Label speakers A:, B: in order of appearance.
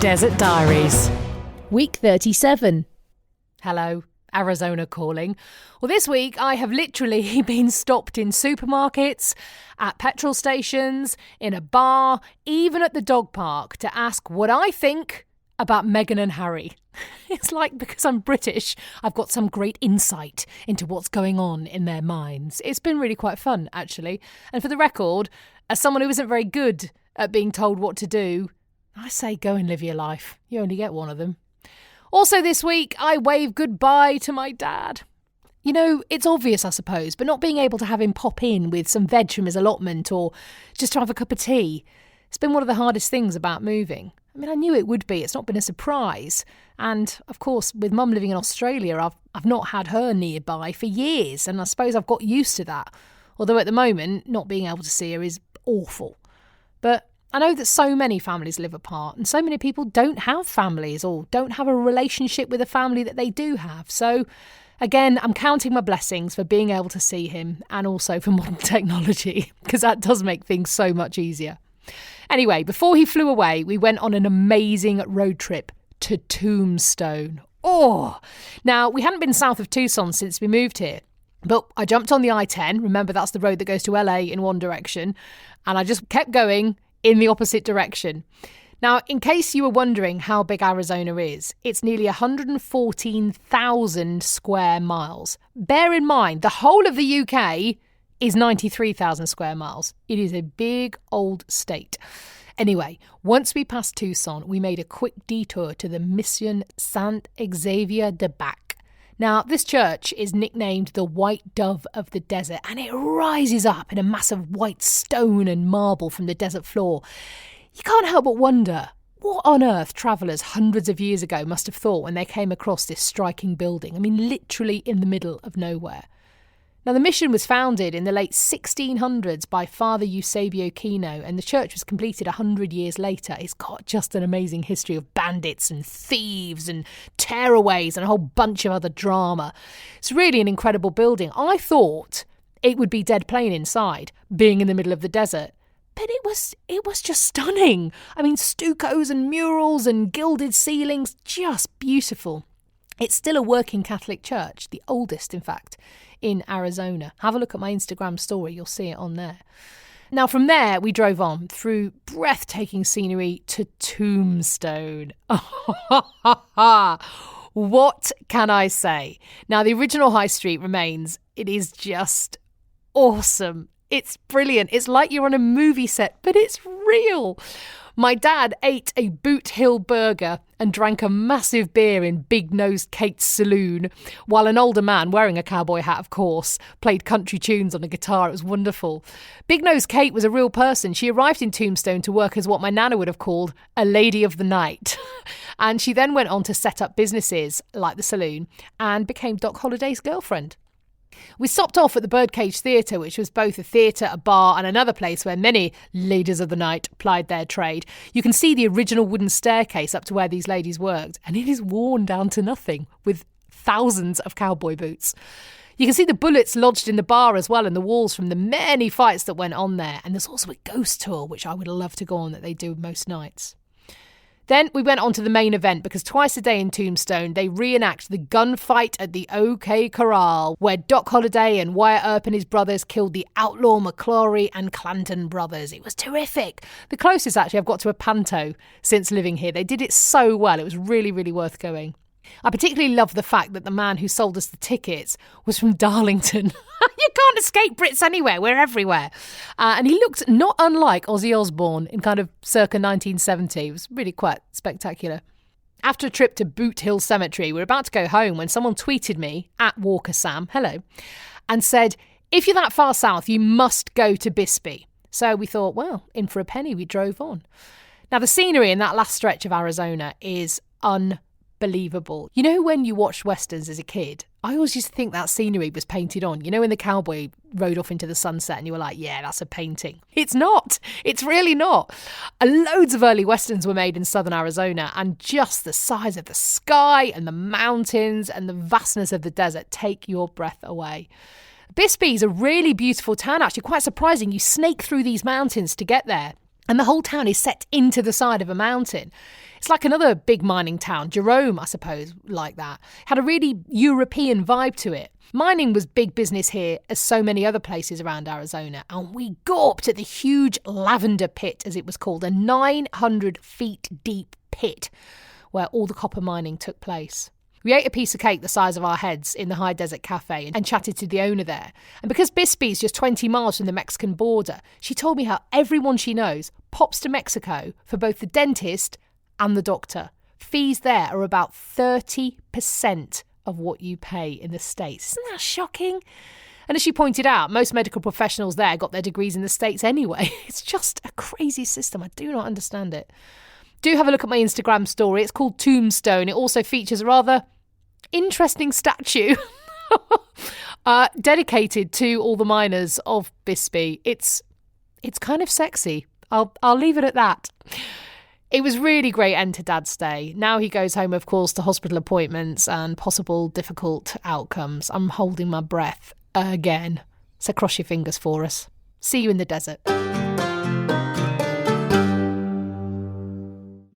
A: Desert Diaries.
B: Week 37.
A: Hello, Arizona calling. Well, this week I have literally been stopped in supermarkets, at petrol stations, in a bar, even at the dog park to ask what I think about Meghan and Harry. It's like because I'm British, I've got some great insight into what's going on in their minds. It's been really quite fun, actually. And for the record, as someone who isn't very good at being told what to do, I say go and live your life. You only get one of them. Also this week, I wave goodbye to my dad. You know, it's obvious, I suppose, but not being able to have him pop in with some veg from his allotment or just to have a cup of tea, it's been one of the hardest things about moving. I mean, I knew it would be. It's not been a surprise. And, of course, with Mum living in Australia, I've not had her nearby for years, and I suppose I've got used to that. Although at the moment, not being able to see her is awful. But I know that so many families live apart and so many people don't have families or don't have a relationship with a family that they do have. So, again, I'm counting my blessings for being able to see him and also for modern technology because that does make things so much easier. Anyway, before he flew away, we went on an amazing road trip to Tombstone. Oh! Now, we hadn't been south of Tucson since we moved here. But I jumped on the I-10. Remember, that's the road that goes to LA in one direction. And I just kept going in the opposite direction. Now, in case you were wondering how big Arizona is, it's nearly 114,000 square miles. Bear in mind, the whole of the UK is 93,000 square miles. It is a big old state. Anyway, once we passed Tucson, we made a quick detour to the Mission Saint Xavier de Bac. Now, this church is nicknamed the White Dove of the Desert, and it rises up in a mass of white stone and marble from the desert floor. You can't help but wonder, what on earth travellers hundreds of years ago must have thought when they came across this striking building? I mean, literally in the middle of nowhere. Now, the mission was founded in the late 1600s by Father Eusebio Kino, and the church was completed 100 years later. It's got just an amazing history of bandits and thieves and tearaways and a whole bunch of other drama. It's really an incredible building. I thought it would be dead plain inside, being in the middle of the desert. But it was just stunning. I mean, stuccos and murals and gilded ceilings, just beautiful. It's still a working Catholic church, the oldest, in fact, in Arizona. Have a look at my Instagram story, you'll see it on there. Now, from there, we drove on through breathtaking scenery to Tombstone. What can I say? Now, the original high street remains. It is just awesome. It's brilliant. It's like you're on a movie set, but it's real. My dad ate a Boot Hill burger and drank a massive beer in Big Nosed Kate's saloon, while an older man, wearing a cowboy hat of course, played country tunes on a guitar. It was wonderful. Big Nosed Kate was a real person. She arrived in Tombstone to work as what my nana would have called a lady of the night. And she then went on to set up businesses like the saloon and became Doc Holliday's girlfriend. We stopped off at the Birdcage Theatre, which was both a theatre, a bar and another place where many ladies of the night plied their trade. You can see the original wooden staircase up to where these ladies worked, and it is worn down to nothing with thousands of cowboy boots. You can see the bullets lodged in the bar as well and the walls from the many fights that went on there. And there's also a ghost tour, which I would love to go on, that they do most nights. Then we went on to the main event because twice a day in Tombstone, they reenact the gunfight at the OK Corral, where Doc Holliday and Wyatt Earp and his brothers killed the outlaw McClory and Clanton brothers. It was terrific. The closest, actually, I've got to a panto since living here. They did it so well. It was really, really worth going. I particularly love the fact that the man who sold us the tickets was from Darlington. You can't escape Brits anywhere. We're everywhere. And he looked not unlike Ozzy Osbourne in kind of circa 1970. It was really quite spectacular. After a trip to Boot Hill Cemetery, we were about to go home when someone tweeted me, at Walker Sam, hello, and said, if you're that far south, you must go to Bisbee. So we thought, well, in for a penny, we drove on. Now, the scenery in that last stretch of Arizona is unbelievable. You know, when you watched Westerns as a kid, I always used to think that scenery was painted on. You know, when the cowboy rode off into the sunset and you were like, yeah, that's a painting. It's not. It's really not. Loads of early Westerns were made in southern Arizona, and just the size of the sky and the mountains and the vastness of the desert take your breath away. Bisbee is a really beautiful town, actually, quite surprising. You snake through these mountains to get there. And the whole town is set into the side of a mountain. It's like another big mining town, Jerome, I suppose, like that. Had a really European vibe to it. Mining was big business here as so many other places around Arizona. And we gawped at the huge lavender pit, as it was called, a 900 feet deep pit where all the copper mining took place. We ate a piece of cake the size of our heads in the High Desert Cafe and chatted to the owner there. And because Bisbee's just 20 miles from the Mexican border, she told me how everyone she knows pops to Mexico for both the dentist and the doctor. Fees there are about 30% of what you pay in the States. Isn't that shocking? And as she pointed out, most medical professionals there got their degrees in the States anyway. It's just a crazy system. I do not understand it. Do have a look at my Instagram story. It's called Tombstone. It also features a rather interesting statue dedicated to all the miners of Bisbee. It's kind of sexy. I'll leave it at that. It was really great end to Dad's day. Now he goes home, of course, to hospital appointments and possible difficult outcomes. I'm holding my breath again. So cross your fingers for us. See you in the desert.